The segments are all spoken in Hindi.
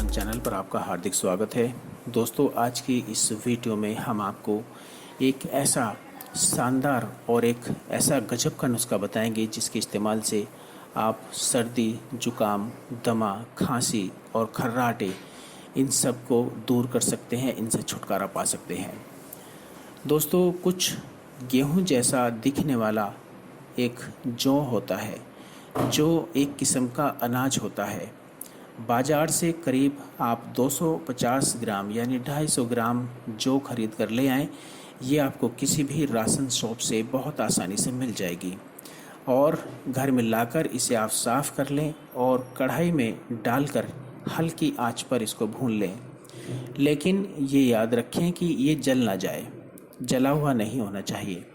चैनल पर आपका हार्दिक स्वागत है। दोस्तों, आज की इस वीडियो में हम आपको एक ऐसा शानदार और एक ऐसा गजब का नुस्खा बताएंगे जिसके इस्तेमाल से आप सर्दी, जुकाम, दमा, खांसी और खर्राटे इन सब को दूर कर सकते हैं, इनसे छुटकारा पा सकते हैं। दोस्तों, कुछ गेहूं जैसा दिखने वाला एक जौ होता है, जो एक किस्म का अनाज होता है। बाज़ार से करीब आप 250 ग्राम यानी 250 ग्राम जौ खरीद कर ले आएँ। ये आपको किसी भी राशन शॉप से बहुत आसानी से मिल जाएगी और घर में लाकर इसे आप साफ़ कर लें और कढ़ाई में डालकर हल्की आंच पर इसको भून लें। लेकिन ये याद रखें कि ये जल ना जाए, जला हुआ नहीं होना चाहिए।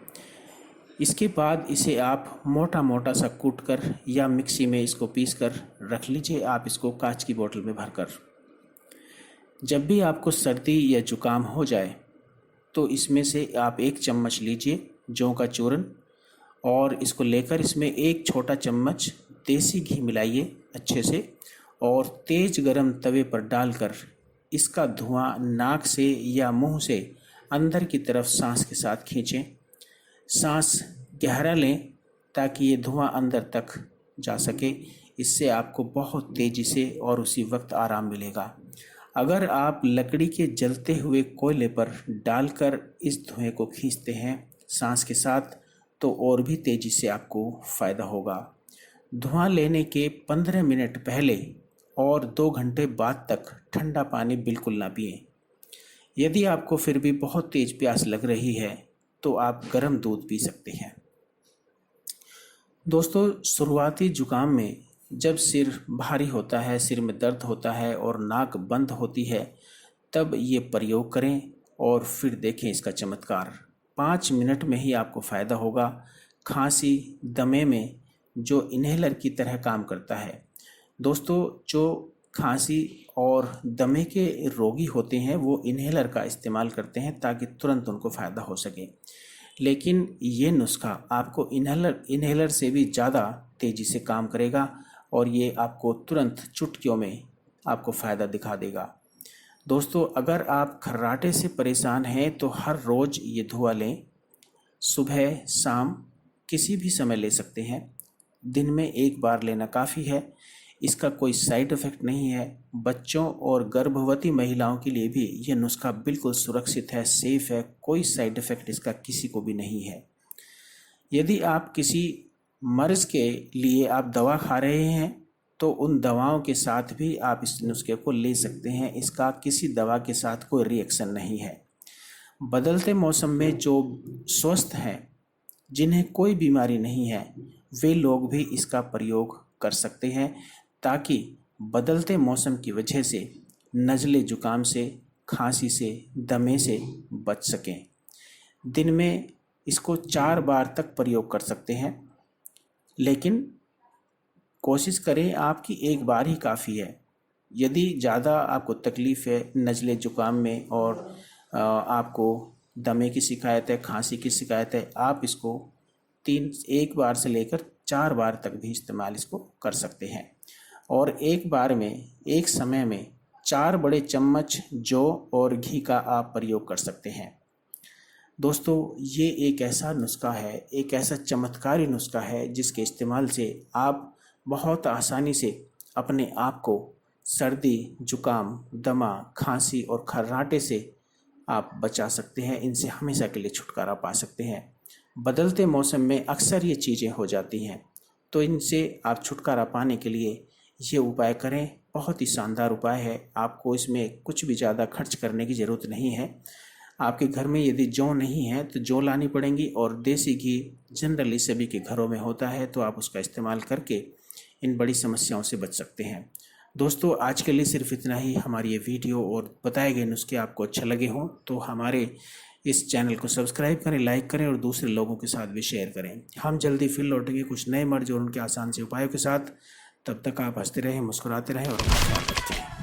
इसके बाद इसे आप मोटा मोटा सा कूट कर या मिक्सी में इसको पीस कर रख लीजिए। आप इसको कांच की बोतल में भरकर जब भी आपको सर्दी या जुकाम हो जाए तो इसमें से आप 1 चम्मच लीजिए जौ का चूर्ण और इसको लेकर इसमें 1 छोटा चम्मच देसी घी मिलाइए अच्छे से और तेज़ गरम तवे पर डालकर इसका धुआं नाक से या मुंह से अंदर की तरफ सांस के साथ खींचें। सांस गहरा लें ताकि ये धुआं अंदर तक जा सके। इससे आपको बहुत तेज़ी से और उसी वक्त आराम मिलेगा। अगर आप लकड़ी के जलते हुए कोयले पर डालकर इस धुएं को खींचते हैं सांस के साथ तो और भी तेज़ी से आपको फ़ायदा होगा। धुआं लेने के 15 मिनट पहले और 2 घंटे बाद तक ठंडा पानी बिल्कुल ना पिएं। यदि आपको फिर भी बहुत तेज़ प्यास लग रही है तो आप गर्म दूध पी सकते हैं। दोस्तों, शुरुआती जुकाम में जब सिर भारी होता है, सिर में दर्द होता है और नाक बंद होती है, तब ये प्रयोग करें और फिर देखें इसका चमत्कार। 5 मिनट में ही आपको फ़ायदा होगा। खांसी, दमे में जो इन्हेलर की तरह काम करता है। दोस्तों, जो खांसी और दमे के रोगी होते हैं वो इन्हेलर का इस्तेमाल करते हैं ताकि तुरंत उनको फ़ायदा हो सके, लेकिन ये नुस्खा आपको इन्हेलर से भी ज़्यादा तेज़ी से काम करेगा और ये आपको तुरंत चुटकियों में आपको फ़ायदा दिखा देगा। दोस्तों, अगर आप खर्राटे से परेशान हैं तो हर रोज़ ये धुआं लें। सुबह शाम किसी भी समय ले सकते हैं। दिन में 1 बार लेना काफ़ी है। इसका कोई साइड इफ़ेक्ट नहीं है। बच्चों और गर्भवती महिलाओं के लिए भी ये नुस्खा बिल्कुल सुरक्षित है, सेफ़ है। कोई साइड इफ़ेक्ट इसका किसी को भी नहीं है। यदि आप किसी मर्ज़ के लिए आप दवा खा रहे हैं तो उन दवाओं के साथ भी आप इस नुस्खे को ले सकते हैं। इसका किसी दवा के साथ कोई रिएक्शन नहीं है। बदलते मौसम में जो स्वस्थ हैं, जिन्हें कोई बीमारी नहीं है, वे लोग भी इसका प्रयोग कर सकते हैं ताकि बदलते मौसम की वजह से नज़ले जुकाम से, खांसी से, दमे से बच सकें। दिन में इसको 4 बार तक प्रयोग कर सकते हैं, लेकिन कोशिश करें आपकी 1 बार ही काफ़ी है। यदि ज़्यादा आपको तकलीफ़ है नज़ले जुकाम में और आपको दमे की शिकायत है, खांसी की शिकायत है, आप इसको 1 बार से लेकर 4 बार तक भी इस्तेमाल इसको कर सकते हैं और एक बार में एक समय में 4 बड़े चम्मच जौ और घी का आप प्रयोग कर सकते हैं। दोस्तों, ये एक ऐसा नुस्खा है, एक ऐसा चमत्कारी नुस्खा है जिसके इस्तेमाल से आप बहुत आसानी से अपने आप को सर्दी, जुकाम, दमा, खांसी और खर्राटे से आप बचा सकते हैं। इनसे हमेशा के लिए छुटकारा पा सकते हैं। बदलते मौसम में अक्सर ये चीज़ें हो जाती हैं, तो इनसे आप छुटकारा पाने के लिए ये उपाय करें। बहुत ही शानदार उपाय है। आपको इसमें कुछ भी ज़्यादा खर्च करने की ज़रूरत नहीं है। आपके घर में यदि जौ नहीं है तो जौ लानी पड़ेंगी और देसी घी जनरली सभी के घरों में होता है, तो आप उसका इस्तेमाल करके इन बड़ी समस्याओं से बच सकते हैं। दोस्तों, आज के लिए सिर्फ इतना ही। हमारी ये वीडियो और बताए गए नुस्खे आपको अच्छे लगे हों तो हमारे इस चैनल को सब्सक्राइब करें, लाइक करें और दूसरे लोगों के साथ भी शेयर करें। हम जल्दी फिर लौटेंगे कुछ नए मर्ज और उनके आसान से उपायों के साथ। तब तक आप हंसते रहें, मुस्कुराते रहें और अपना ख्याल रखें।